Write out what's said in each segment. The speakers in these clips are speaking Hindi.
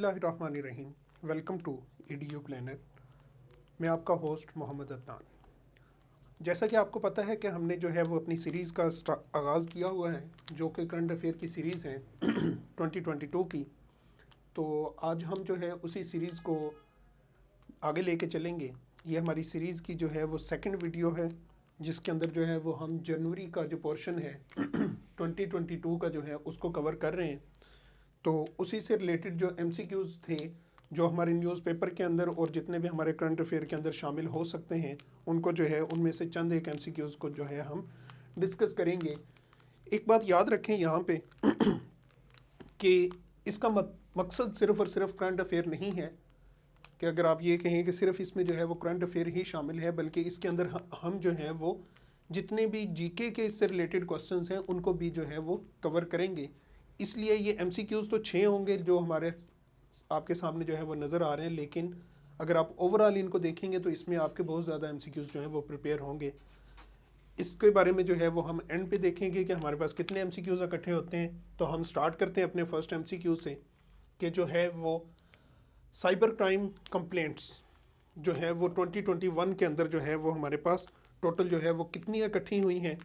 बिस्मिल्लाहिर्रहमानिर्रहीम। Welcome to EDU planner. मैं आपका होस्ट मोहम्मद अदनान। जैसा कि आपको पता है कि हमने जो है वो अपनी सीरीज़ का आगाज़ किया हुआ है, जो कि करंट अफेयर की सीरीज़ है 2022 की। तो आज हम जो है उसी सीरीज़ को आगे लेके चलेंगे। ये हमारी सीरीज़ की जो है वो सेकंड वीडियो है, जिसके अंदर जो है वो हम जनवरी का जो पोर्शन है 2022 का जो है उसको कवर कर रहे हैं। तो उसी से रिलेटेड जो MCQs थे, जो हमारे न्यूज़पेपर के अंदर और जितने भी हमारे करंट अफेयर के अंदर शामिल हो सकते हैं, उनको जो है उनमें से चंद एक MCQs को जो है हम डिस्कस करेंगे। एक बात याद रखें यहाँ पे कि इसका मकसद सिर्फ़ और सिर्फ करंट अफेयर नहीं है कि अगर आप ये कहें कि सिर्फ इसमें जो है वो करंट अफेयर ही शामिल है, बल्कि इसके अंदर हम जो है वो जितने भी GK के इससे रिलेटेड क्वेश्चंस हैं उनको भी जो है वो कवर करेंगे। इसलिए ये MCQs तो 6 होंगे जो हमारे आपके सामने जो है वो नज़र आ रहे हैं, लेकिन अगर आप ओवरऑल इनको देखेंगे तो इसमें आपके बहुत ज़्यादा MCQs जो हैं वो प्रिपेयर होंगे। इसके बारे में जो है वो हम एंड पे देखेंगे कि हमारे पास कितने MCQs इकट्ठे होते हैं। तो हम स्टार्ट करते हैं अपने फर्स्ट MCQ से, कि जो है वो साइबर क्राइम कंप्लेंट्स जो है वो 2021 के अंदर जो है वो हमारे पास टोटल जो है वो कितनी इकट्ठी हुई हैं।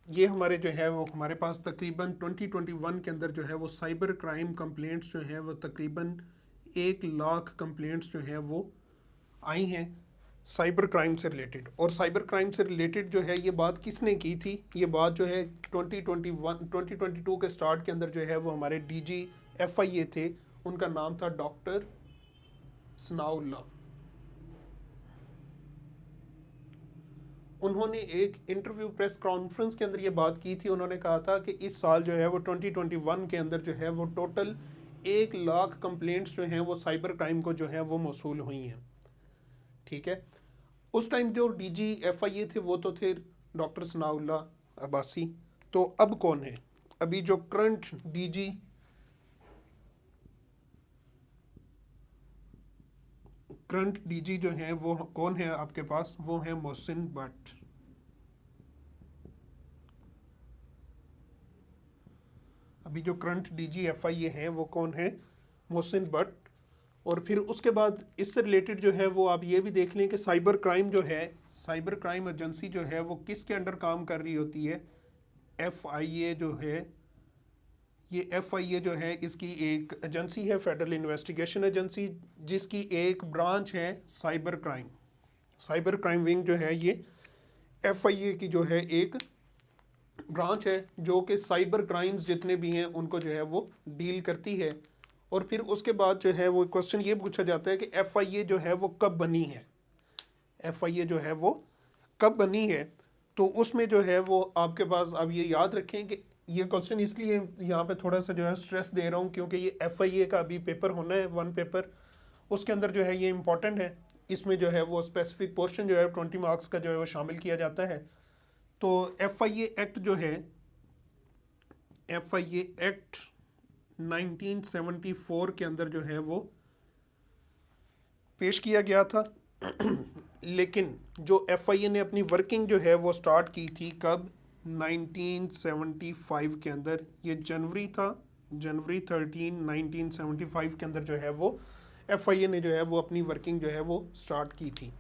ये हमारे जो है वो हमारे पास तकरीबन 2021 के अंदर जो है वो साइबर क्राइम कंप्लेंट्स जो है वो तकरीबन 1 लाख कंप्लेंट्स जो है वो आई हैं साइबर क्राइम से रिलेटेड। और साइबर क्राइम से रिलेटेड जो है ये बात किसने की थी, ये बात जो है 2022 के स्टार्ट के अंदर जो है वो हमारे DG FIA थे, उनका नाम था डॉक्टर सनाउल्लाह। उन्होंने एक इंटरव्यू प्रेस कॉन्फ्रेंस के अंदर ये बात की थी। उन्होंने कहा था कि इस साल जो है वो 2021 के अंदर जो है वो टोटल 1 लाख कंप्लेंट्स जो हैं वो साइबर क्राइम को जो है वो मौसूल हुई हैं। ठीक है, उस टाइम जो DG FIA थे वो तो थे डॉक्टर सनाउल्लाह अब्बासी। तो अब कौन है, अभी जो करंट DG जो है वो कौन है आपके पास, वो है मोहसिन भट्ट। अभी जो करंट DG FIA है वो कौन है, मोहसिन भट्ट। और फिर उसके बाद इससे रिलेटेड जो है वो आप ये भी देख लें कि साइबर क्राइम जो है, साइबर क्राइम एजेंसी जो है वो किसके अंडर काम कर रही होती है। FIA जो है, ये FIA जो है इसकी एक एजेंसी है, फेडरल इन्वेस्टिगेशन एजेंसी, जिसकी एक ब्रांच है cyber crime. Cyber crime wing जो है ये FIA की जो है एक ब्रांच है, जो कि साइबर क्राइम्स जितने भी हैं उनको जो है वो डील करती है। और फिर उसके बाद जो है वो क्वेश्चन ये पूछा जाता है कि FIA जो है वो कब बनी है, FIA जो है वो कब बनी है। तो उसमें जो है वो आपके पास, अब ये याद रखें कि ये क्वेश्चन इसलिए यहाँ पे थोड़ा सा जो है स्ट्रेस दे रहा हूँ क्योंकि ये FIA का अभी पेपर होना है, 1 पेपर, उसके अंदर जो है ये इम्पॉर्टेंट है। इसमें जो है वो स्पेसिफिक पोर्शन जो है 20 मार्क्स का जो है वो शामिल किया जाता है। तो FIA एक्ट जो है, FIA एक्ट 1974 के अंदर जो है वो पेश किया गया था। लेकिन जो FIA ने अपनी वर्किंग जो है वो स्टार्ट की थी कब, 1975 के अंदर। ये जनवरी था, जनवरी 13 1975 के अंदर जो है वो FIA ने जो है वो अपनी वर्किंग जो है वो स्टार्ट की थी।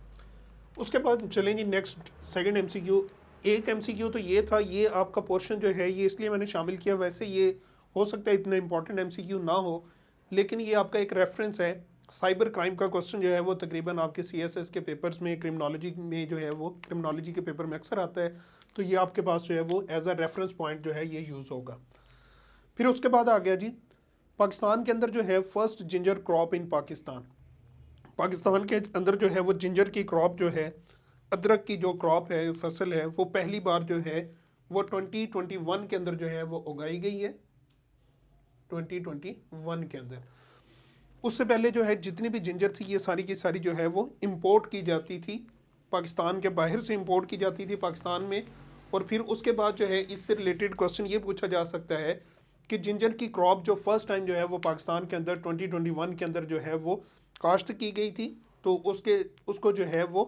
उसके बाद चलेंगे नेक्स्ट सेकंड MCQ। एक MCQ तो ये था, ये आपका पोर्शन जो है ये इसलिए मैंने शामिल किया, वैसे ये हो सकता है इतना इंपॉर्टेंट MCQ ना हो, लेकिन ये आपका एक रेफरेंस है। साइबर क्राइम का क्वेश्चन जो है वो तकरीबन आपके CSS के पेपर्स में, क्रिमिनोलॉजी में जो है वो क्रिमिनोलॉजी के पेपर में अक्सर आता है। तो ये आपके पास जो है वो एज अ रेफरेंस पॉइंट जो है ये यूज़ होगा। फिर उसके बाद आ गया जी, पाकिस्तान के अंदर जो है first ginger crop in Pakistan. Pakistan के अंदर जो है वो जिंजर की क्रॉप जो है, अदरक की जो क्रॉप है, फसल है, वो पहली बार जो है वो 2021 के अंदर जो है वो उगाई गई है, 2021 के अंदर। उससे पहले जो है जितनी भी जिंजर थी ये सारी की सारी जो है वो इंपोर्ट की जाती थी, पाकिस्तान के बाहर से इंपोर्ट की जाती थी पाकिस्तान में। और फिर उसके बाद जो है इससे रिलेटेड क्वेश्चन ये पूछा जा सकता है कि जिंजर की क्रॉप जो फर्स्ट टाइम जो है वो पाकिस्तान के अंदर 2021 के अंदर जो है वो काश्त की गई थी, तो उसको जो है वो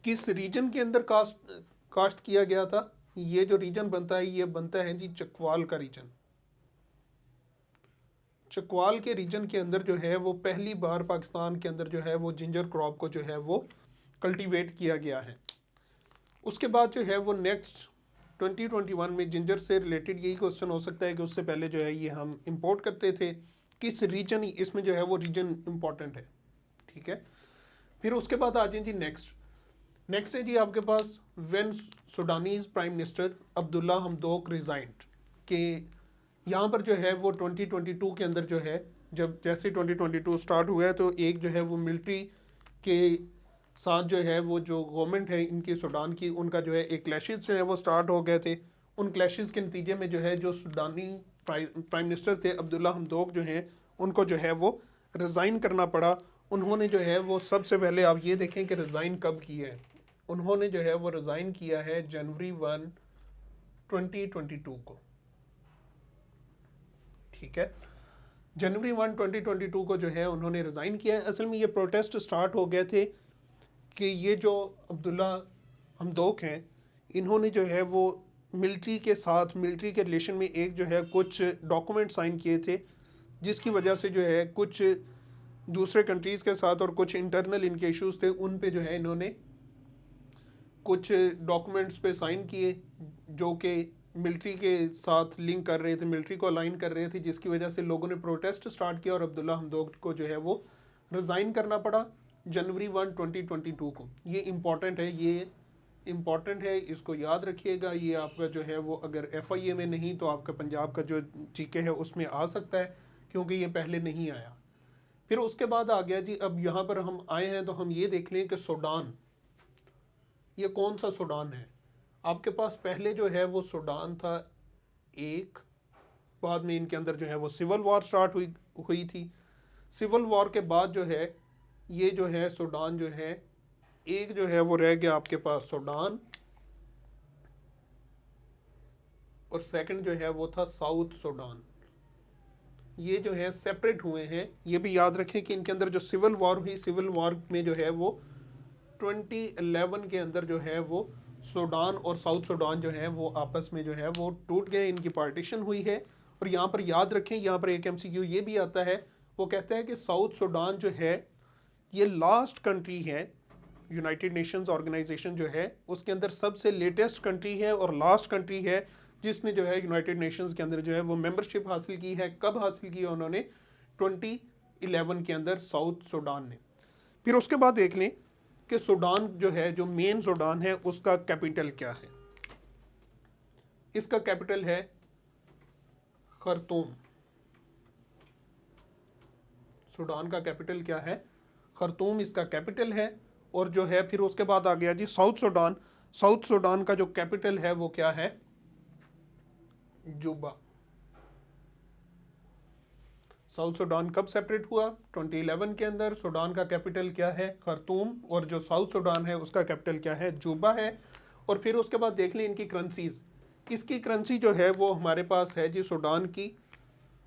किस रीजन के अंदर काश्त किया गया था। ये जो रीजन बनता है ये बनता है जी चकवाल का रीजन। चकवाल के रीजन के अंदर जो है वो पहली बार पाकिस्तान के अंदर जो है वो जिंजर क्रॉप को जो है वो कल्टीवेट किया गया है। उसके बाद जो है वो नेक्स्ट 2021 में जिंजर से रिलेटेड यही क्वेश्चन हो सकता है कि उससे पहले जो है ये हम इंपोर्ट करते थे, किस रीजन, इसमें जो है वो रीजन इंपॉर्टेंट है। ठीक है, फिर उसके बाद आ जाए जी नेक्स्ट है जी आपके पास when Sudanese prime minister Abdalla Hamdok resigned, के यहाँ पर जो है वो 2022 के अंदर जो है, जब जैसे 2022 स्टार्ट हुआ है तो एक जो है वो मिलिट्री के साथ जो है वो जो गवर्नमेंट है इनकी सूडान की, उनका जो है एक क्लैशेस जो है वो स्टार्ट हो गए थे। उन क्लैशेस के नतीजे में जो है जो सूडानी प्राइम मिनिस्टर थे अब्दुल्ला हमदोक जो हैं उनको जो है वो रिज़ाइन करना पड़ा। उन्होंने जो है वो सबसे पहले आप ये देखें कि रिज़ाइन कब किया है। उन्होंने जो है वो रिज़ाइन किया है जनवरी 1, 2022 को। ठीक है, जनवरी 1, 2022 को जो है उन्होंने रिज़ाइन किया है। असल में ये प्रोटेस्ट स्टार्ट हो गए थे कि ये जो अब्दुल्ला हमदोक हैं इन्होंने जो है वो मिलिट्री के साथ, मिलिट्री के रिलेशन में एक जो है कुछ डॉक्यूमेंट साइन किए थे, जिसकी वजह से जो है कुछ दूसरे कंट्रीज़ के साथ और कुछ इंटरनल इनके इश्यूज थे, उन पे जो है इन्होंने कुछ डॉक्यूमेंट्स पे साइन किए जो कि मिलिट्री के साथ लिंक कर रहे थे, मिलिट्री को अलाइन कर रहे थे, जिसकी वजह से लोगों ने प्रोटेस्ट स्टार्ट किया और अब्दुल्ला हमदोक को जो है वो रिज़ाइन करना पड़ा जनवरी 1, 2022 को। ये इम्पॉर्टेंट है, ये इम्पॉर्टेंट है, इसको याद रखिएगा। ये आपका जो है वो अगर FIA में नहीं तो आपका पंजाब का जो GK है उसमें आ सकता है, क्योंकि ये पहले नहीं आया। फिर उसके बाद आ गया जी, अब यहाँ पर हम आए हैं तो हम ये देख लें कि सूडान, ये कौन सा सूडान है। आपके पास पहले जो है वो सूडान था एक, बाद में इनके अंदर जो है वो सिविल वॉर स्टार्ट हुई थी। सिविल वॉर के बाद जो है ये जो है सूडान जो है एक जो है वो रह गया आपके पास सूडान, और सेकंड जो है वो था साउथ सूडान। ये जो है सेपरेट हुए हैं। ये भी याद रखें कि इनके अंदर जो सिविल वॉर हुई, सिविल वॉर में जो है वो 2011 के अंदर जो है वो सूडान और साउथ सूडान जो है वो आपस में जो है वो टूट गए, इनकी पार्टीशन हुई है। और यहाँ पर याद रखें, यहाँ पर एक MCQ ये भी आता है, वो कहता है कि साउथ सूडान जो है ये लास्ट कंट्री है, यूनाइटेड नेशंस ऑर्गेनाइजेशन जो है उसके अंदर सबसे लेटेस्ट कंट्री है और लास्ट कंट्री है जिसने जो है यूनाइटेड नेशंस के अंदर जो है वो मेंबरशिप हासिल की है। कब हासिल की है उन्होंने? 2011 के अंदर साउथ सूडान ने। फिर उसके बाद देख लें कि सूडान जो है, जो मेन सूडान है उसका कैपिटल क्या है। इसका कैपिटल है खर्तूम। सूडान का कैपिटल क्या है? खर्तूम इसका कैपिटल है। और जो है फिर उसके बाद आ गया जी साउथ सूडान। साउथ सूडान का जो कैपिटल है वो क्या है? जुबा। साउथ सूडान कब सेपरेट हुआ? 2011 के अंदर। सूडान का कैपिटल क्या है? खर्तूम। और जो साउथ सूडान है उसका कैपिटल क्या है? जुबा है। और फिर उसके बाद देख लें इनकी करेंसीज। इसकी करेंसी जो है वो हमारे पास है जी सूडान की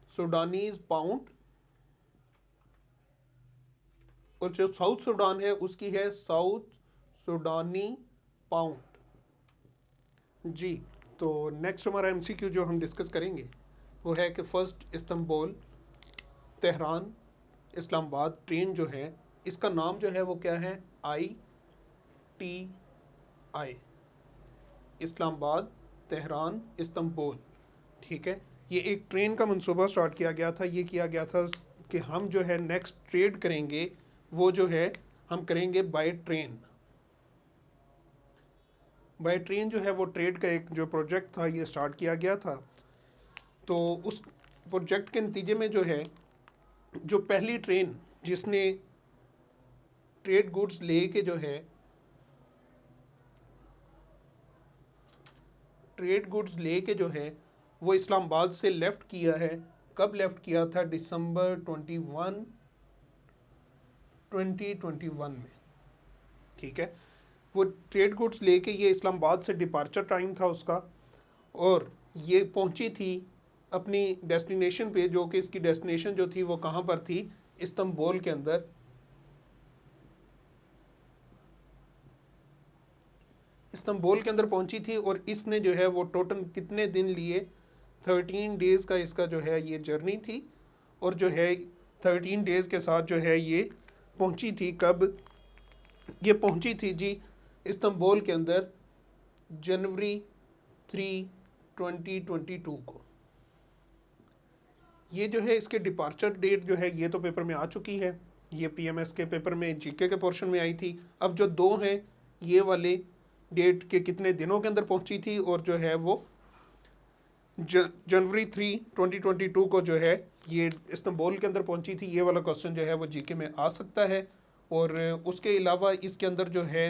सूडानीज पाउंड, और जो साउथ सूडान है उसकी है साउथ सूडानी पाउंड जी। तो नेक्स्ट हमारा MCQ जो हम डिस्कस करेंगे वो है कि first Istanbul Tehran Islamabad train जो है इसका नाम जो है वो क्या है? ITI, Islamabad Tehran Istanbul. ठीक है, ये एक ट्रेन का मंसूबा स्टार्ट किया गया था। ये किया गया था कि हम जो है नेक्स्ट ट्रेड करेंगे वो जो है हम करेंगे बाय ट्रेन। बाय ट्रेन जो है वो ट्रेड का एक जो प्रोजेक्ट था ये स्टार्ट किया गया था। तो उस प्रोजेक्ट के नतीजे में जो है जो पहली ट्रेन जिसने ट्रेड गुड्स लेके जो है ट्रेड गुड्स लेके जो है वो इस्लामाबाद से लेफ़्ट किया है। कब लेफ़्ट किया था? दिसंबर 21, 2021 में। ठीक है, वो ट्रेड गुड्स लेके ये इस्लामाबाद से डिपार्चर टाइम था उसका, और ये पहुंची थी अपनी डेस्टिनेशन पे, जो कि इसकी डेस्टिनेशन जो थी वो कहाँ पर थी? इस्तांबुल के अंदर। इस्तांबुल के अंदर पहुंची थी और इसने जो है वो टोटल कितने दिन लिए? 13 डेज़ का इसका जो है ये जर्नी थी। और जो है 13 डेज़ के साथ जो है ये पहुंची थी। कब ये पहुंची थी जी? इस्तांबुल के अंदर जनवरी 3, 2022 को। ये जो है इसके डिपार्चर डेट जो है ये तो पेपर में आ चुकी है, ये PMS के पेपर में GK के पोर्शन में आई थी। अब जो दो हैं ये वाले डेट के कितने दिनों के अंदर पहुंची थी, और जो है वो जनवरी 3, 2022 को जो है ये इस्तांबुल के अंदर पहुंची थी। ये वाला क्वेश्चन जो है वो GK में आ सकता है। और उसके अलावा इसके अंदर जो है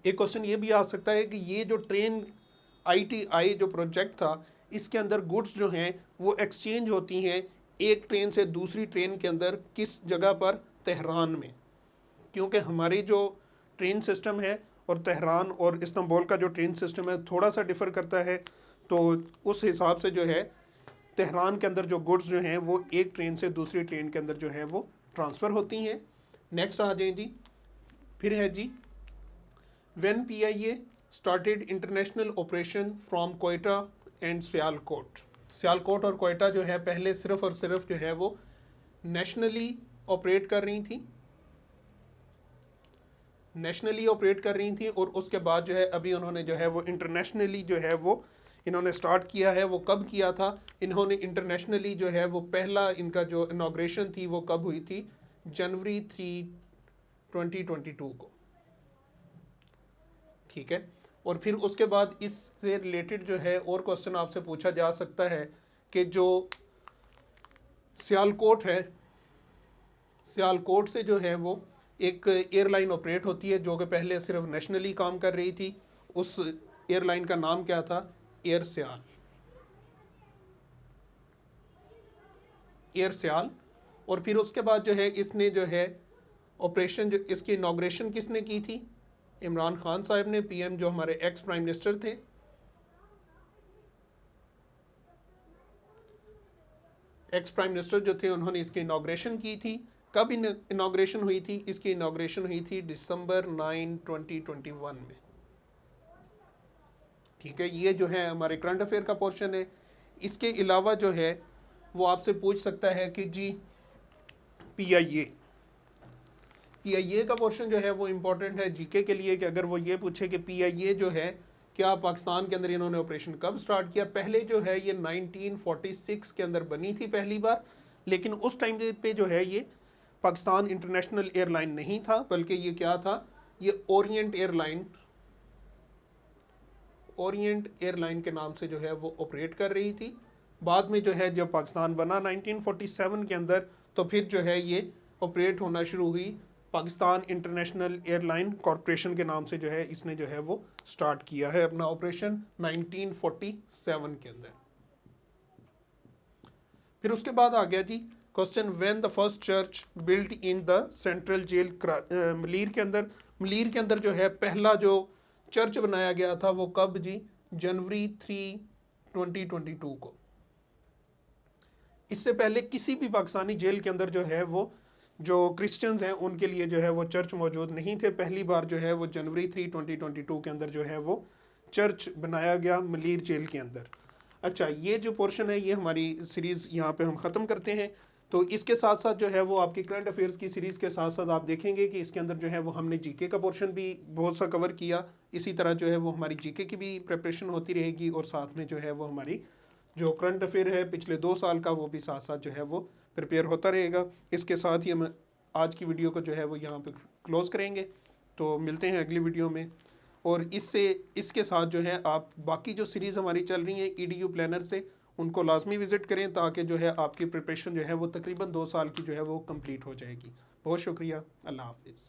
एक क्वेश्चन ये भी आ सकता है कि ये जो ट्रेन ITI जो प्रोजेक्ट था, इसके अंदर गुड्स जो हैं वो एक्सचेंज होती हैं एक ट्रेन से दूसरी ट्रेन के अंदर, किस जगह पर? तेहरान में। क्योंकि हमारी जो ट्रेन सिस्टम है और तेहरान और इस्तांबुल का जो ट्रेन सिस्टम है थोड़ा सा डिफ़र करता है, तो उस हिसाब से जो है तेहरान के अंदर जो गुड्स जो हैं वो एक ट्रेन से दूसरी ट्रेन के अंदर जो है वो ट्रांसफ़र होती हैं। नेक्स्ट आ जाए जी, फिर है जी when PIA started international operation from Quetta and Sialkot. Sialkot और कोयटा जो है पहले सिर्फ और सिर्फ जो है वो नेशनली ऑपरेट कर रही थी, और उसके बाद जो है अभी उन्होंने जो है वो इंटरनेशनली जो है वो इन्होंने स्टार्ट किया है। वो कब किया था इन्होंने इंटरनेशनली जो है वो पहला इनका जो इनॉग्रेशन थी वो कब हुई थी? जनवरी 3, 2022 को। ठीक है। और फिर उसके बाद इससे रिलेटेड जो है और क्वेश्चन आपसे पूछा जा सकता है कि जो सियालकोट है, सियालकोट से जो है वो एक एयरलाइन ऑपरेट होती है जो कि पहले सिर्फ नेशनली काम कर रही थी। उस एयरलाइन का नाम क्या था? एयर सियाल। और फिर उसके बाद जो है इसने जो है ऑपरेशन, जो इसकी इनॉग्रेशन किसने की थी? इमरान खान साहब ने, PM जो हमारे एक्स प्राइम मिनिस्टर थे। एक्स प्राइम मिनिस्टर जो थे उन्होंने इसकी इनॉग्रेशन की थी। कब इनॉग्रेशन हुई थी? इसकी इनॉग्रेशन हुई थी दिसंबर 9, 2021 में। ठीक है, ये जो है हमारे करंट अफेयर का पोर्शन है। इसके अलावा जो है वो आपसे पूछ सकता है कि जी PIA का पोर्शन जो है वो इम्पोर्टेंट है GK के लिए, कि अगर वो ये पूछे कि PIA जो है क्या पाकिस्तान के अंदर इन्होंने ऑपरेशन कब स्टार्ट किया? पहले जो है ये 1946 के अंदर बनी थी पहली बार, लेकिन उस टाइम पे जो है ये पाकिस्तान इंटरनेशनल एयरलाइन नहीं था, बल्कि ये क्या था? ये ओरिएंट एयरलाइन के नाम से जो है वो ऑपरेट कर रही थी। बाद में जो है जब पाकिस्तान बना 1947 के अंदर, तो फिर जो है ये ऑपरेट होना शुरू हुई पाकिस्तान इंटरनेशनल एयरलाइन कॉरपोरेशन के नाम से जो है इसने जो है वो स्टार्ट किया है अपना ऑपरेशन 1947 के अंदर। फिर उसके बाद आ गया जी question, when the first church built in the central jail Malir के अंदर जो है पहला जो चर्च बनाया गया था वो कब जी? जनवरी 3, 2022 को। इससे पहले किसी भी पाकिस्तानी जेल के अंदर जो है वो जो क्रिश्चियंस हैं उनके लिए जो है वो चर्च मौजूद नहीं थे। पहली बार जो है वो जनवरी 3, 2022 के अंदर जो है वो चर्च बनाया गया मलीर जेल के अंदर। अच्छा, ये जो पोर्शन है ये हमारी सीरीज़ यहाँ पे हम ख़त्म करते हैं। तो इसके साथ साथ जो है वो आपकी करंट अफेयर्स की सीरीज़ के साथ साथ आप देखेंगे कि इसके अंदर जो है वो हमने GK का पोर्शन भी बहुत सा कवर किया। इसी तरह जो है वो हमारी GK की भी प्रिपरेशन होती रहेगी, और साथ में जो है वो हमारी जो करंट अफेयर है पिछले 2 साल का वो भी साथ साथ जो है वो प्रिपेयर होता रहेगा। इसके साथ ही हम आज की वीडियो को जो है वो यहाँ पे क्लोज़ करेंगे। तो मिलते हैं अगली वीडियो में। और इसके साथ जो है आप बाकी जो सीरीज़ हमारी चल रही है EDU प्लानर से, उनको लाजमी विज़िट करें ताकि जो है आपकी प्रिपरेशन जो है वो तकरीबन 2 साल की जो है वो कंप्लीट हो जाएगी। बहुत शुक्रिया। अल्लाह हाफिज़।